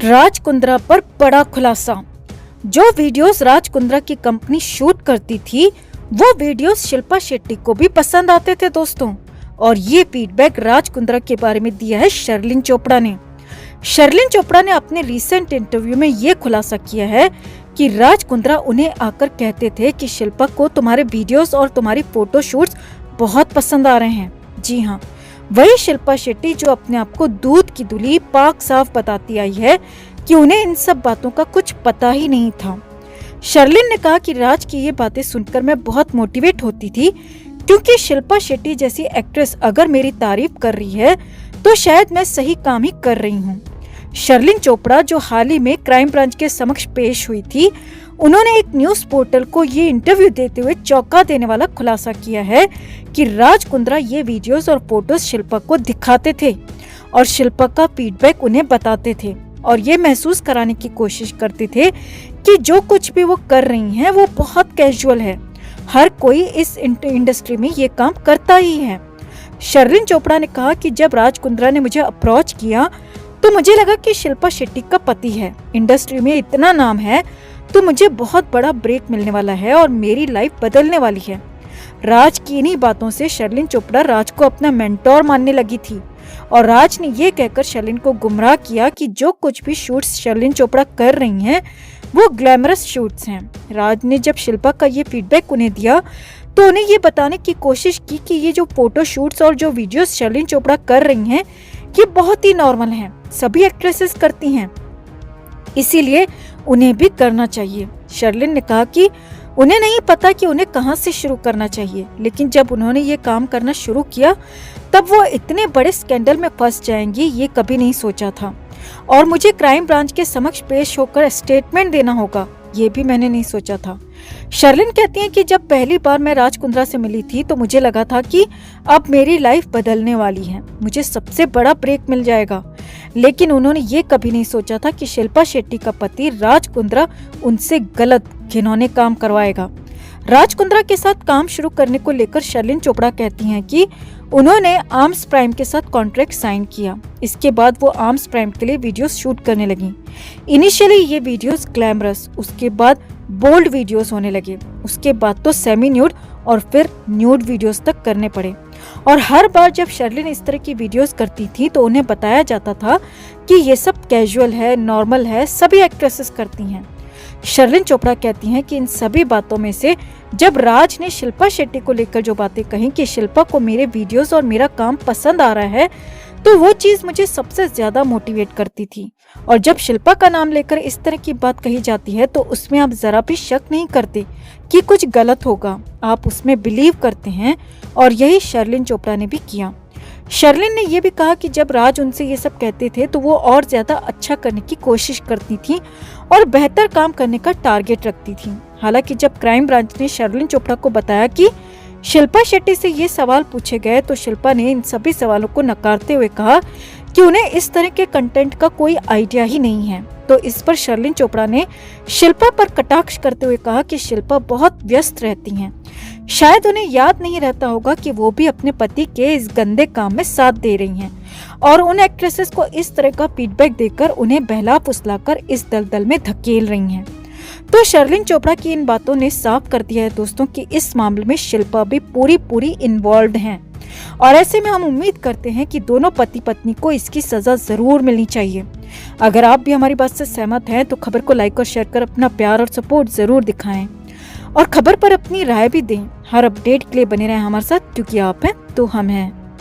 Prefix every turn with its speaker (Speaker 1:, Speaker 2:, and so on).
Speaker 1: राज कुंद्रा पर बड़ा खुलासा। जो वीडियोस राज कुंद्रा की कंपनी शूट करती थी वो वीडियोस शिल्पा शेट्टी को भी पसंद आते थे दोस्तों। और ये फीडबैक राज कुंद्रा के बारे में दिया है शर्लिन चोपड़ा ने। शर्लिन चोपड़ा ने अपने रीसेंट इंटरव्यू में ये खुलासा किया है कि राज कुंद्रा उन्हें आकर कहते थे कि शिल्पा को तुम्हारे वीडियोस और तुम्हारी फोटो शूट्स बहुत पसंद आ रहे हैं। जी हाँ, वही शिल्पा शेट्टी जो अपने आप को दूध की धुली पाक साफ बताती आई है कि उन्हें इन सब बातों का कुछ पता ही नहीं था। शर्लिन ने कहा कि राज की ये बातें सुनकर मैं बहुत मोटिवेट होती थी, क्योंकि शिल्पा शेट्टी जैसी एक्ट्रेस अगर मेरी तारीफ कर रही है तो शायद मैं सही काम ही कर रही हूँ। शर्लिन चोपड़ा जो हाल ही में क्राइम ब्रांच के समक्ष पेश हुई थी, उन्होंने एक न्यूज पोर्टल को ये इंटरव्यू देते हुए चौंका देने वाला खुलासा किया है कि राज कुंद्रा ये वीडियोस और फोटोज शिल्पा को दिखाते थे और शिल्पा का फीडबैक उन्हें बताते थे और ये महसूस कराने की कोशिश करते थे कि जो कुछ भी वो कर रही हैं वो बहुत कैजुअल है। हर कोई इस इंडस्ट्री में ये काम करता ही है। शर्लिन चोपड़ा ने कहा कि जब राज कुंद्रा ने मुझे अप्रोच किया तो मुझे लगा कि शिल्पा शेट्टी का पति है, इंडस्ट्री में इतना नाम है तो मुझे बहुत बड़ा ब्रेक मिलने वाला है और मेरी लाइफ बदलने वाली है। राज की इन्हीं बातों से शर्लिन चोपड़ा राज को अपना मेंटोर मानने लगी थी और राज ने ये कहकर शर्लिन को गुमराह किया कि जो कुछ भी शूट्स शर्लिन चोपड़ा कर रही हैं वो ग्लैमरस शूट्स हैं। राज ने जब शिल्पा का ये फीडबैक उन्हें दिया तो उन्हें ये बताने की कोशिश की कि ये जो फोटो शूट्स और जो वीडियोस शर्लिन चोपड़ा कर रही हैं ये बहुत ही नॉर्मल हैं, सभी एक्ट्रेसेस करती हैं, इसीलिए उन्हें भी करना चाहिए। शर्लिन ने कहा कि उन्हें नहीं पता कि उन्हें कहां से शुरू करना चाहिए, लेकिन जब उन्होंने ये काम करना शुरू किया तब वो इतने बड़े स्कैंडल में फंस जाएंगी ये कभी नहीं सोचा था और मुझे क्राइम ब्रांच के समक्ष पेश होकर स्टेटमेंट देना होगा ये भी मैंने नहीं सोचा था। शर्लिन कहती हैं कि जब पहली बार मैं राज कुंद्रा से मिली थी तो मुझे लगा था कि अब मेरी लाइफ बदलने वाली है, मुझे सबसे बड़ा ब्रेक मिल जाएगा, लेकिन उन्होंने ये कभी नहीं सोचा था कि शिल्पा शेट्टी का पति राज कुंद्रा उनसे गलत घिनौने काम करवाएगा। राज कुंद्रा के साथ काम शुरू करने को लेकर शर्लिन चोपड़ा कहती हैं कि उन्होंने आर्म्स प्राइम के साथ कॉन्ट्रैक्ट साइन किया। इसके बाद वो आर्म्स प्राइम के लिए वीडियोस शूट करने लगी। इनिशियली ये वीडियोस ग्लैमरस, उसके बाद बोल्ड वीडियोस होने लगे, उसके बाद तो सेमी न्यूड और फिर न्यूड वीडियोस तक करने पड़े। और हर बार जब शर्लिन इस तरह की वीडियोस करती थी तो उन्हें बताया जाता था कि ये सब कैजुअल है, नॉर्मल है, सभी एक्ट्रेसेस करती हैं। शर्लिन चोपड़ा कहती हैं कि इन सभी बातों में से जब राज ने शिल्पा शेट्टी को लेकर जो बातें कही कि शिल्पा को मेरे वीडियोस और मेरा काम पसंद आ रहा है, तो वो चीज मुझे सबसे ज्यादा मोटिवेट करती थी। और जब शिल्पा का नाम लेकर इस तरह की बात कही जाती है तो उसमें आप जरा भी शक नहीं करते कि कुछ गलत होगा, आप उसमें बिलीव करते हैं और यही शर्लिन चोपड़ा ने भी किया। शर्लिन ने यह भी कहा कि जब राज उनसे ये सब कहते थे तो वो और ज्यादा अच्छा करने की कोशिश करती थी और बेहतर काम करने का टारगेट रखती थी। हालांकि जब क्राइम ब्रांच ने शर्लिन चोपड़ा को बताया कि शिल्पा शेट्टी से ये सवाल पूछे गए तो शिल्पा ने इन सभी सवालों को नकारते हुए कहा कि उन्हें इस तरह के कंटेंट का कोई आइडिया ही नहीं है। तो इस पर शर्लिन चोपड़ा ने शिल्पा पर कटाक्ष करते हुए कहा कि शिल्पा बहुत व्यस्त रहती हैं, शायद उन्हें याद नहीं रहता होगा कि वो भी अपने पति के इस गंदे काम में साथ दे रही हैं और उन एक्ट्रेसेस को इस तरह का फीडबैक देकर उन्हें बहला फुसलाकर इस दलदल में धकेल रही हैं। तो शर्लिन चोपड़ा की इन बातों ने साफ कर दिया है दोस्तों कि इस मामले में शिल्पा भी पूरी इन्वॉल्व हैं और ऐसे में हम उम्मीद करते हैं कि दोनों पति पत्नी को इसकी सजा जरूर मिलनी चाहिए। अगर आप भी हमारी बात से सहमत हैं तो खबर को लाइक और शेयर कर अपना प्यार और सपोर्ट जरूर दिखाएं और खबर पर अपनी राय भी दें। हर अपडेट के लिए बने रहें हमारे साथ, क्योंकि आप हैं तो हम हैं।